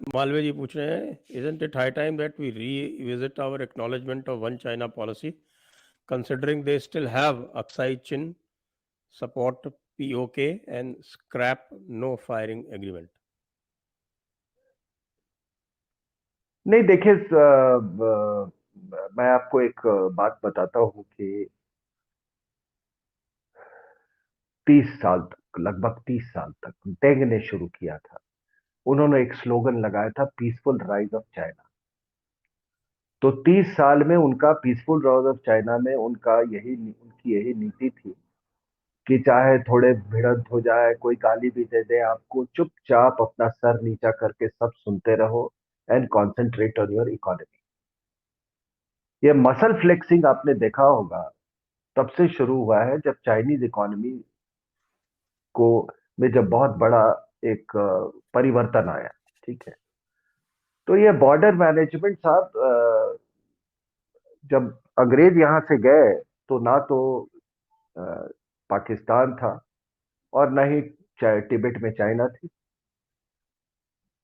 मालवीय जी पूछ रहे हैं, isn't it high time that we revisit our acknowledgement of one China policy, considering they still have Aksai Chin, support POK and scrap no firing agreement? नहीं देखिए, मैं आपको एक बात बताता हूँ कि 30 साल तक, लगभग 30 साल तक डेंग ने शुरू किया था। उन्होंने एक स्लोगन लगाया था, पीसफुल राइज ऑफ चाइना। तो 30 साल में उनका पीसफुल राइज ऑफ चाइना में उनकी यही नीति थी कि चाहे थोड़े भिड़ंत हो जाए, कोई गाली भी दे दे आपको, चुपचाप अपना सर नीचा करके सब सुनते रहो and concentrate on your economy. ये मसल फ्लेक्सिंग आपने देखा होगा, तब से शुरू हुआ है जब चाइनीज इकोनॉमी को में जब बहुत बड़ा एक परिवर्तन आया। ठीक है, तो ये बॉर्डर मैनेजमेंट साहब, जब अंग्रेज यहां से गए तो ना तो अ, पाकिस्तान था और न ही तिब्बत में चाइना थी।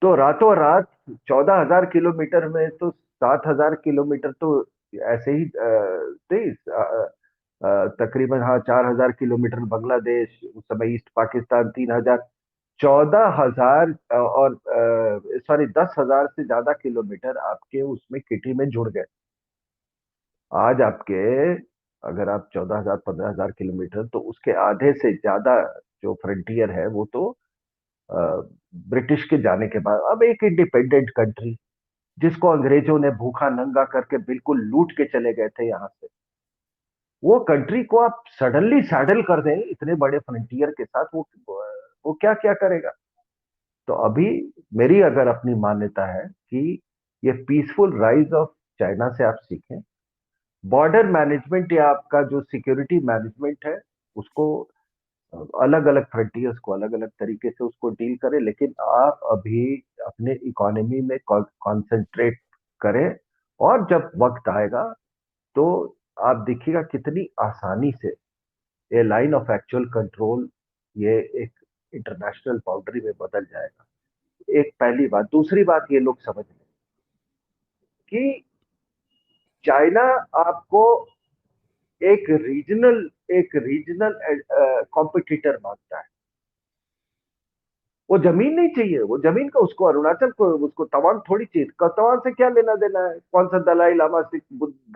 तो रातों रात 14,000 किलोमीटर में तो 7,000 किलोमीटर तो ऐसे ही थे। तकरीबन हाँ, 4,000 किलोमीटर बांग्लादेश, उस समय ईस्ट पाकिस्तान 3,000, 14,000 और सॉरी 10,000 से ज्यादा किलोमीटर आपके उसमें किटी में जुड़ गए। आज आपके, अगर आप 14,000 15,000 किलोमीटर, तो उसके आधे से ज्यादा जो फ्रंटियर है वो तो अ, ब्रिटिश के जाने के बाद अब एक इंडिपेंडेंट कंट्री, जिसको अंग्रेजों ने भूखा नंगा करके बिल्कुल लूट के चले गए थे यहां से, वो कंट्री को आप सडनली सैडल कर दें इतने बड़े फ्रंटियर के साथ, वो क्या क्या करेगा। तो अभी मेरी अगर अपनी मान्यता है कि ये पीसफुल राइज ऑफ चाइना से आप सीखें, बॉर्डर मैनेजमेंट या आपका जो सिक्योरिटी मैनेजमेंट है उसको, अलग अलग फ्रंटियर्स को अलग अलग तरीके से उसको डील करें, लेकिन आप अभी अपने इकोनॉमी में कॉन्सेंट्रेट करें। और जब वक्त आएगा तो आप देखिएगा कितनी आसानी से ये लाइन ऑफ एक्चुअल कंट्रोल, ये एक इंटरनेशनल बाउंड्री में बदल जाएगा। एक पहली बात। दूसरी बात ये लोग समझ लें कि चाइना आपको एक रीजनल कॉम्पिटिटर मानता है। वो जमीन नहीं चाहिए, वो जमीन का उसको अरुणाचल को, उसको तवांग थोड़ी चाहिए। तवांग से क्या लेना देना है? कौन सा दलाई लामा, सिख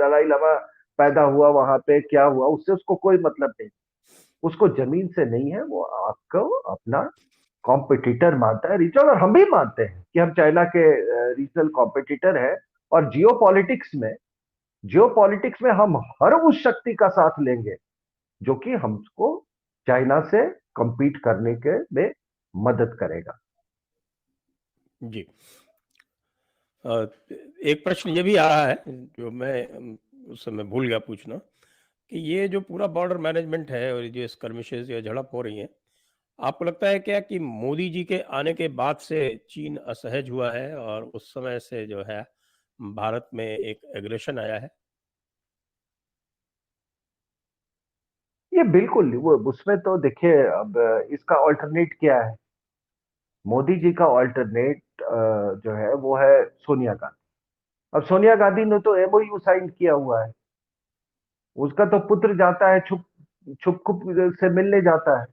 दलाई लामा पैदा हुआ वहां पे, क्या हुआ उससे उसको कोई मतलब नहीं। उसको जमीन से नहीं है, वो आपको अपना कॉम्पिटिटर मानता है, रीजनल। और हम भी मानते हैं कि हम चाइना के रीजनल कॉम्पिटिटर है। और जियो पॉलिटिक्स में हम हर उस शक्ति का साथ लेंगे जो कि हमको चाइना से compete करने के में मदद करेगा। जी। एक प्रश्न ये भी आ रहा है जो मैं उस समय भूल गया पूछना, कि ये जो पूरा बॉर्डर मैनेजमेंट है और ये जो स्कर्मिशेस या झड़प हो रही हैं, आपको लगता है क्या कि मोदी जी के आने के बाद से चीन असहज हुआ है और उस समय से जो है भारत में एक एग्रेशन आया है? ये बिल्कुल वो उसमें तो देखिए, अब इसका ऑल्टरनेट क्या है? मोदी जी का ऑल्टरनेट जो है वो है सोनिया गांधी। अब सोनिया गांधी ने तो एमओयू साइन किया हुआ है। उसका तो पुत्र जाता है, छुप छुप छुप से मिलने जाता है।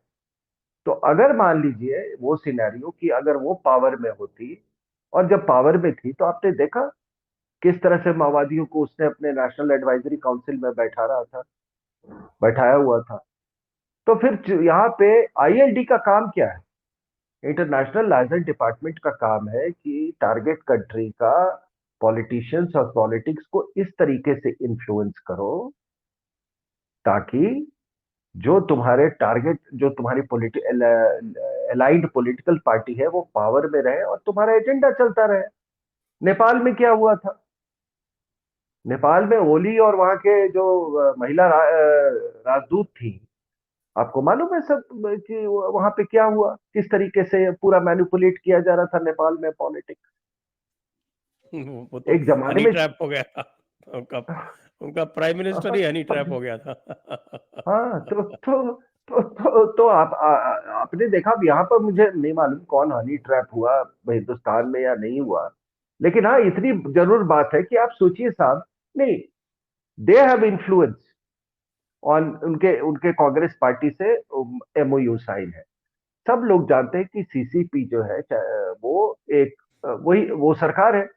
तो अगर मान लीजिए वो सिनेरियो कि अगर वो पावर में होती, और जब पावर में थी तो आपने देखा किस तरह से माओवादियों को उसने अपने नेशनल एडवाइजरी काउंसिल में बैठाया हुआ था। तो फिर यहाँ पे आईएलडी का काम क्या है? इंटरनेशनल लाइसेंस डिपार्टमेंट का काम है कि टारगेट कंट्री का पॉलिटिशियंस और पॉलिटिक्स को इस तरीके से इन्फ्लुएंस करो ताकि जो तुम्हारी अलाइंड पॉलिटिकल पार्टी है वो पावर में रहे और तुम्हारा एजेंडा चलता रहे। नेपाल में क्या हुआ था? नेपाल में ओली और वहां के जो महिला राजदूत थी, आपको मालूम है सब कि वहां पे क्या हुआ, किस तरीके से पूरा मैनिपुलेट किया जा रहा था नेपाल में पॉलिटिक्स। वो तो एक जमाने हनी में ट्रैप हो गया था। उनका उनका प्राइम मिनिस्टर ही हनी ट्रैप हो गया था। हाँ, तो तो आपने देखा, अब यहाँ पर मुझे नहीं मालूम कौन हनी ट्रैप हुआ हिंदुस्तान में या नहीं हुआ, लेकिन हाँ इतनी जरूर बात है कि आप सोचिए साहब, नहीं, दे हैव इन्फ्लुएंस ऑन, उनके उनके कांग्रेस पार्टी से एमओयू साइन है। सब लोग जानते हैं कि सीसीपी जो है वो एक वही वो सरकार है।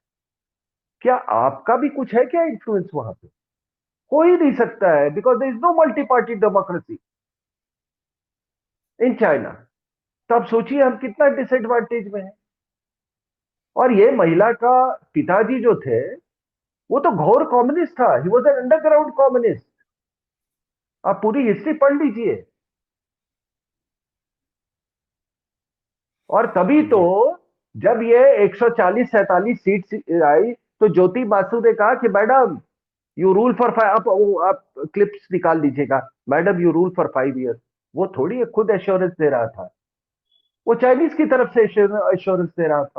क्या आपका भी कुछ है क्या इन्फ्लुएंस वहां पे? हो ही नहीं सकता है, because there is no multi party democracy in China. तो आप सोचिए हम कितना डिसएडवांटेज में है। और ये महिला का पिताजी जो थे, वो तो घोर कम्युनिस्ट था, he was an underground communist. आप पूरी हिस्ट्री पढ़ लीजिए। और तभी तो जी जब ये 140-47 सीट आई, तो ज्योति बासु ने कहा कि मैडम यू रूल फॉर 5, आप क्लिप्स निकाल लीजिएगा, madam you rule for 5 year. वो थोड़ी खुद एश्योरेंस दे रहा था, वो चाइनीज की तरफ से एश्योरेंस दे रहा था।